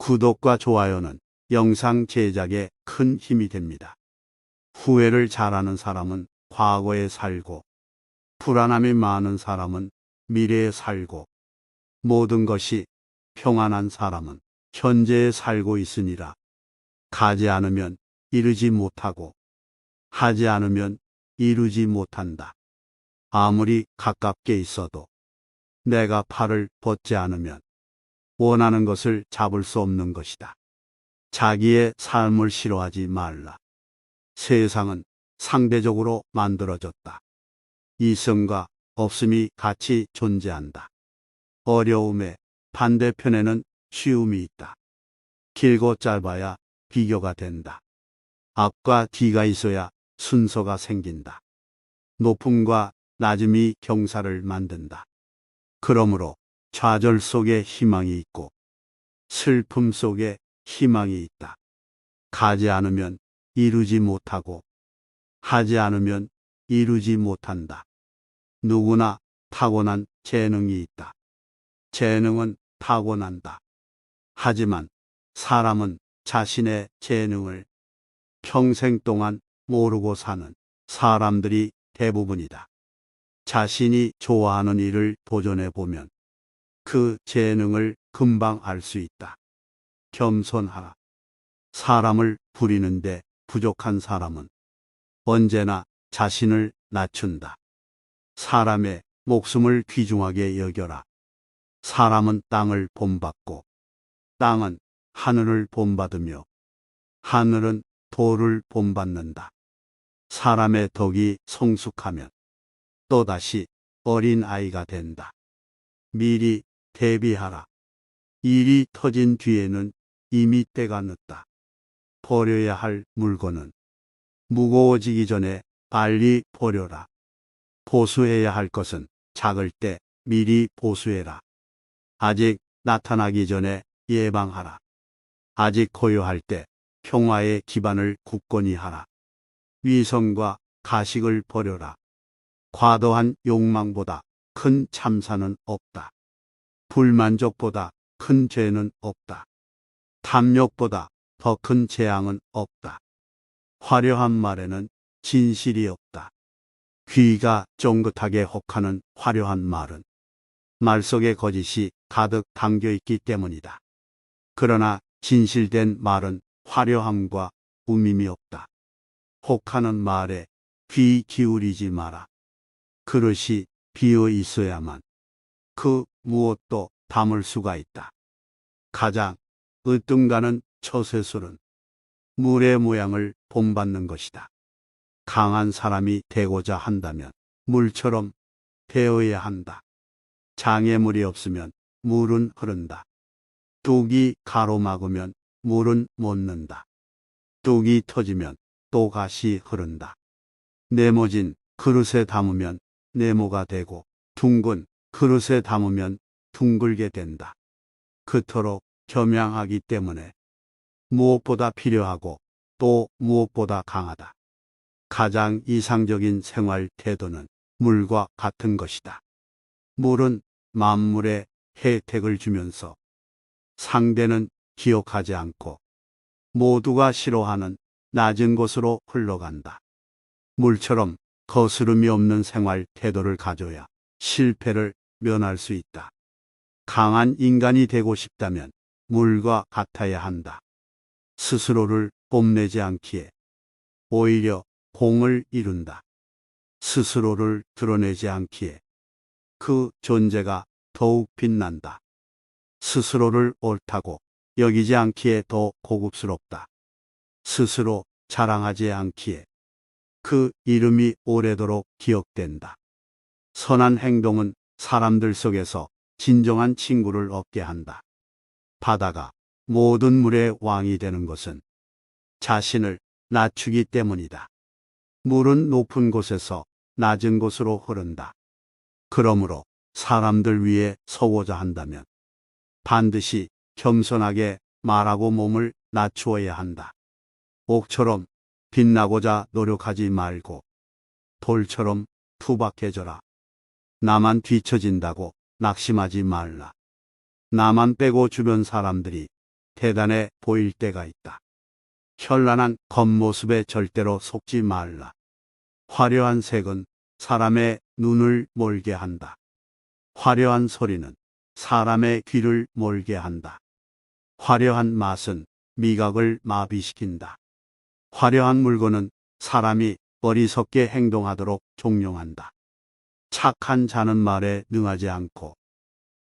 구독과 좋아요는 영상 제작에 큰 힘이 됩니다. 후회를 잘하는 사람은 과거에 살고, 불안함이 많은 사람은 미래에 살고, 모든 것이 평안한 사람은 현재에 살고 있으니라. 가지 않으면 이루지 못하고, 하지 않으면 이루지 못한다. 아무리 가깝게 있어도 내가 팔을 뻗지 않으면 원하는 것을 잡을 수 없는 것이다. 자기의 삶을 싫어하지 말라. 세상은 상대적으로 만들어졌다. 있음과 없음이 같이 존재한다. 어려움의 반대편에는 쉬움이 있다. 길고 짧아야 비교가 된다. 앞과 뒤가 있어야 순서가 생긴다. 높음과 낮음이 경사를 만든다. 그러므로 좌절 속에 희망이 있고 슬픔 속에 희망이 있다. 가지 않으면 이루지 못하고 하지 않으면 이루지 못한다. 누구나 타고난 재능이 있다. 재능은 타고난다. 하지만 사람은 자신의 재능을 평생 동안 모르고 사는 사람들이 대부분이다. 자신이 좋아하는 일을 도전해 보면 그 재능을 금방 알 수 있다. 겸손하라. 사람을 부리는데 부족한 사람은 언제나 자신을 낮춘다. 사람의 목숨을 귀중하게 여겨라. 사람은 땅을 본받고 땅은 하늘을 본받으며 하늘은 돌을 본받는다. 사람의 덕이 성숙하면 또다시 어린 아이가 된다. 미리 대비하라. 일이 터진 뒤에는 이미 때가 늦다. 버려야 할 물건은 무거워지기 전에 빨리 버려라. 보수해야 할 것은 작을 때 미리 보수해라. 아직 나타나기 전에 예방하라. 아직 고요할 때 평화의 기반을 굳건히 하라. 위선과 가식을 버려라. 과도한 욕망보다 큰 참사는 없다. 불만족보다 큰 죄는 없다. 탐욕보다 더 큰 재앙은 없다. 화려한 말에는 진실이 없다. 귀가 쫑긋하게 혹하는 화려한 말은 말 속에 거짓이 가득 담겨 있기 때문이다. 그러나 진실된 말은 화려함과 우밈이 없다. 혹하는 말에 귀 기울이지 마라. 그릇이 비어 있어야만 그 무엇도 담을 수가 있다. 가장 으뜸가는 처세술은 물의 모양을 본받는 것이다. 강한 사람이 되고자 한다면 물처럼 되어야 한다. 장애물이 없으면 물은 흐른다. 뚝이 가로막으면 물은 못 는다. 뚝이 터지면 또 가시 흐른다. 네모진 그릇에 담으면 네모가 되고 둥근 그릇에 담으면 둥글게 된다. 그토록 겸양하기 때문에 무엇보다 필요하고 또 무엇보다 강하다. 가장 이상적인 생활 태도는 물과 같은 것이다. 물은 만물에 혜택을 주면서 상대는 기억하지 않고 모두가 싫어하는 낮은 곳으로 흘러간다. 물처럼 거스름이 없는 생활 태도를 가져야 실패를 면할 수 있다. 강한 인간이 되고 싶다면 물과 같아야 한다. 스스로를 뽐내지 않기에 오히려 공을 이룬다. 스스로를 드러내지 않기에 그 존재가 더욱 빛난다. 스스로를 옳다고 여기지 않기에 더 고급스럽다. 스스로 자랑하지 않기에 그 이름이 오래도록 기억된다. 선한 행동은 사람들 속에서 진정한 친구를 얻게 한다. 바다가 모든 물의 왕이 되는 것은 자신을 낮추기 때문이다. 물은 높은 곳에서 낮은 곳으로 흐른다. 그러므로 사람들 위에 서고자 한다면 반드시 겸손하게 말하고 몸을 낮추어야 한다. 옥처럼 빛나고자 노력하지 말고 돌처럼 투박해져라. 나만 뒤처진다고 낙심하지 말라. 나만 빼고 주변 사람들이 대단해 보일 때가 있다. 현란한 겉모습에 절대로 속지 말라. 화려한 색은 사람의 눈을 몰게 한다. 화려한 소리는 사람의 귀를 몰게 한다. 화려한 맛은 미각을 마비시킨다. 화려한 물건은 사람이 어리석게 행동하도록 종용한다. 착한 자는 말에 능하지 않고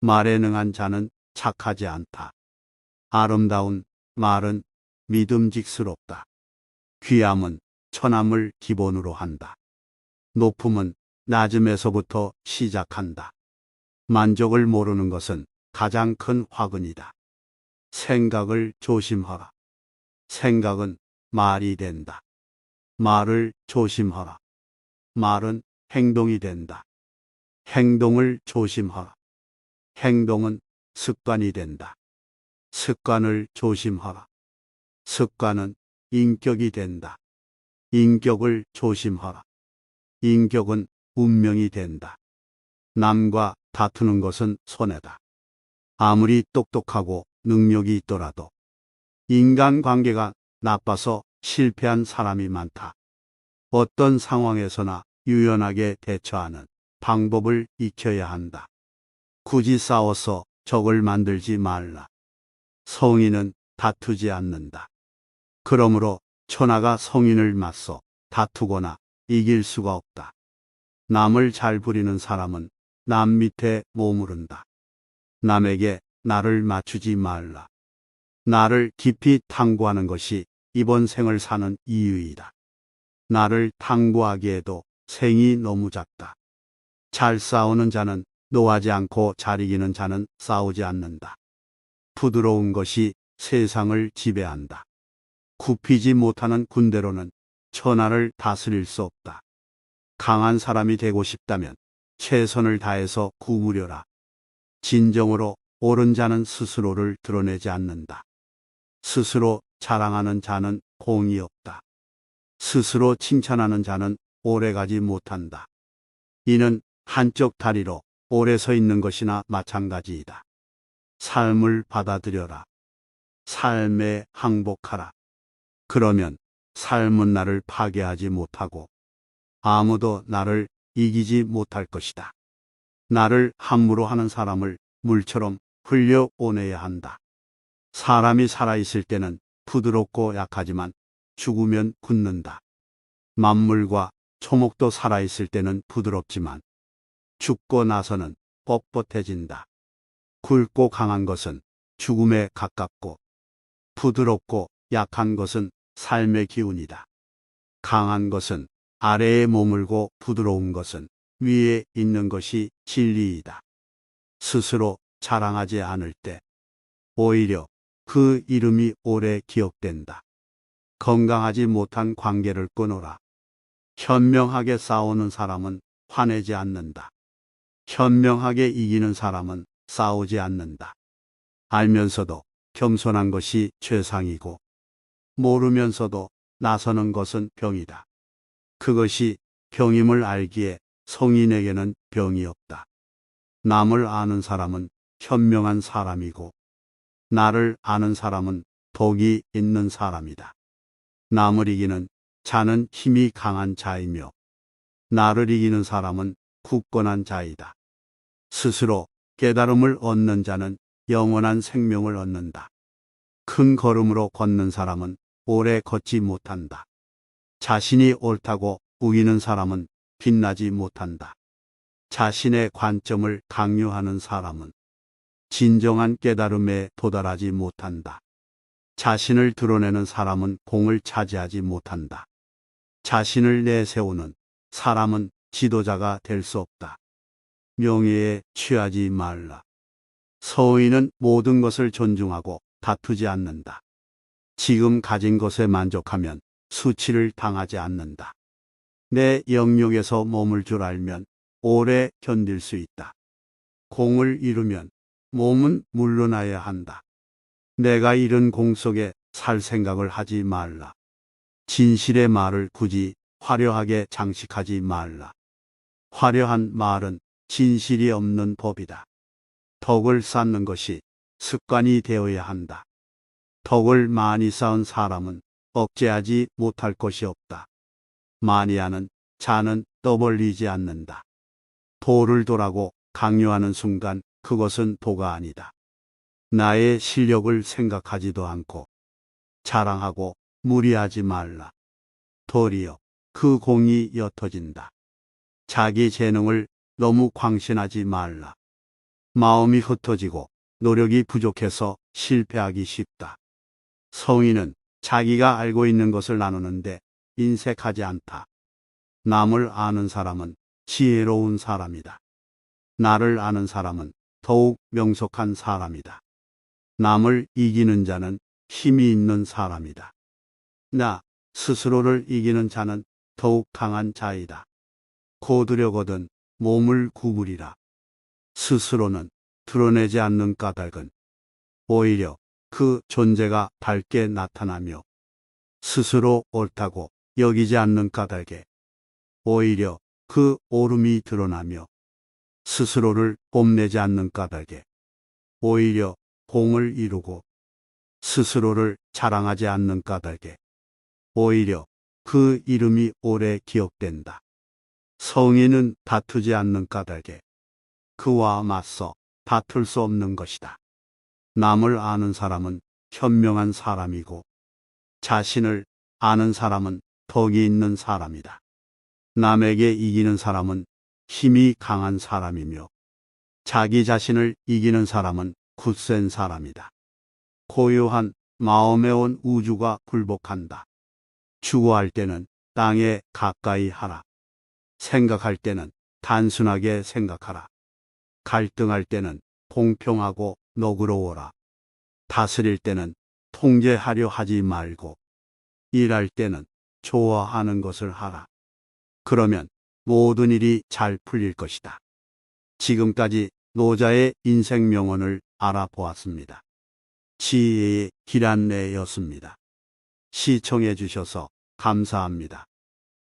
말에 능한 자는 착하지 않다. 아름다운 말은 믿음직스럽다. 귀함은 천함을 기본으로 한다. 높음은 낮음에서부터 시작한다. 만족을 모르는 것은 가장 큰 화근이다. 생각을 조심하라. 생각은 말이 된다. 말을 조심하라. 말은 행동이 된다. 행동을 조심하라. 행동은 습관이 된다. 습관을 조심하라. 습관은 인격이 된다. 인격을 조심하라. 인격은 운명이 된다. 남과 다투는 것은 손해다. 아무리 똑똑하고 능력이 있더라도 인간관계가 나빠서 실패한 사람이 많다. 어떤 상황에서나 유연하게 대처하는 방법을 익혀야 한다. 굳이 싸워서 적을 만들지 말라. 성인은 다투지 않는다. 그러므로 천하가 성인을 맞서 다투거나 이길 수가 없다. 남을 잘 부리는 사람은 남 밑에 머무른다. 남에게 나를 맞추지 말라. 나를 깊이 탐구하는 것이 이번 생을 사는 이유이다. 나를 탐구하기에도 생이 너무 작다. 잘 싸우는 자는 노하지 않고 잘 이기는 자는 싸우지 않는다. 부드러운 것이 세상을 지배한다. 굽히지 못하는 군대로는 천하를 다스릴 수 없다. 강한 사람이 되고 싶다면 최선을 다해서 구무려라. 진정으로 옳은 자는 스스로를 드러내지 않는다. 스스로 자랑하는 자는 공이 없다. 스스로 칭찬하는 자는 오래가지 못한다. 이는 한쪽 다리로 오래 서 있는 것이나 마찬가지이다. 삶을 받아들여라. 삶에 항복하라. 그러면 삶은 나를 파괴하지 못하고 아무도 나를 이기지 못할 것이다. 나를 함부로 하는 사람을 물처럼 흘려보내야 한다. 사람이 살아있을 때는 부드럽고 약하지만 죽으면 굳는다. 만물과 초목도 살아있을 때는 부드럽지만 죽고 나서는 뻣뻣해진다. 굵고 강한 것은 죽음에 가깝고 부드럽고 약한 것은 삶의 기운이다. 강한 것은 아래에 머물고 부드러운 것은 위에 있는 것이 진리이다. 스스로 자랑하지 않을 때 오히려 그 이름이 오래 기억된다. 건강하지 못한 관계를 끊어라. 현명하게 싸우는 사람은 화내지 않는다. 현명하게 이기는 사람은 싸우지 않는다. 알면서도 겸손한 것이 최상이고 모르면서도 나서는 것은 병이다. 그것이 병임을 알기에 성인에게는 병이 없다. 남을 아는 사람은 현명한 사람이고 나를 아는 사람은 복이 있는 사람이다. 남을 이기는 자는 힘이 강한 자이며 나를 이기는 사람은 굳건한 자이다. 스스로 깨달음을 얻는 자는 영원한 생명을 얻는다. 큰 걸음으로 걷는 사람은 오래 걷지 못한다. 자신이 옳다고 우기는 사람은 빛나지 못한다. 자신의 관점을 강요하는 사람은 진정한 깨달음에 도달하지 못한다. 자신을 드러내는 사람은 공을 차지하지 못한다. 자신을 내세우는 사람은 지도자가 될 수 없다. 명예에 취하지 말라. 서인은 모든 것을 존중하고 다투지 않는다. 지금 가진 것에 만족하면 수치를 당하지 않는다. 내 영역에서 머물 줄 알면 오래 견딜 수 있다. 공을 이루면 몸은 물러나야 한다. 내가 잃은 공 속에 살 생각을 하지 말라. 진실의 말을 굳이 화려하게 장식하지 말라. 화려한 말은 진실이 없는 법이다. 덕을 쌓는 것이 습관이 되어야 한다. 덕을 많이 쌓은 사람은 억제하지 못할 것이 없다. 많이 하는 자는 떠벌리지 않는다. 도를 도라고 강요하는 순간 그것은 도가 아니다. 나의 실력을 생각하지도 않고 자랑하고 무리하지 말라. 도리어 그 공이 옅어진다. 자기 재능을 너무 광신하지 말라. 마음이 흩어지고 노력이 부족해서 실패하기 쉽다. 성인은 자기가 알고 있는 것을 나누는데 인색하지 않다. 남을 아는 사람은 지혜로운 사람이다. 나를 아는 사람은 더욱 명석한 사람이다. 남을 이기는 자는 힘이 있는 사람이다. 나 스스로를 이기는 자는 더욱 강한 자이다. 고두려거든 몸을 구부리라. 스스로는 드러내지 않는 까닭은 오히려 그 존재가 밝게 나타나며 스스로 옳다고 여기지 않는 까닭에 오히려 그 옳음이 드러나며 스스로를 뽐내지 않는 까닭에 오히려 공을 이루고 스스로를 자랑하지 않는 까닭에 오히려 그 이름이 오래 기억된다. 성인은 다투지 않는 까닭에 그와 맞서 다툴 수 없는 것이다. 남을 아는 사람은 현명한 사람이고 자신을 아는 사람은 덕이 있는 사람이다. 남에게 이기는 사람은 힘이 강한 사람이며 자기 자신을 이기는 사람은 굳센 사람이다. 고요한 마음에 온 우주가 굴복한다. 추구할 때는 땅에 가까이 하라. 생각할 때는 단순하게 생각하라. 갈등할 때는 공평하고 너그러워라. 다스릴 때는 통제하려 하지 말고 일할 때는 좋아하는 것을 하라. 그러면 모든 일이 잘 풀릴 것이다. 지금까지 노자의 인생 명언을 알아보았습니다. 지혜의 길 안내였습니다. 시청해 주셔서 감사합니다.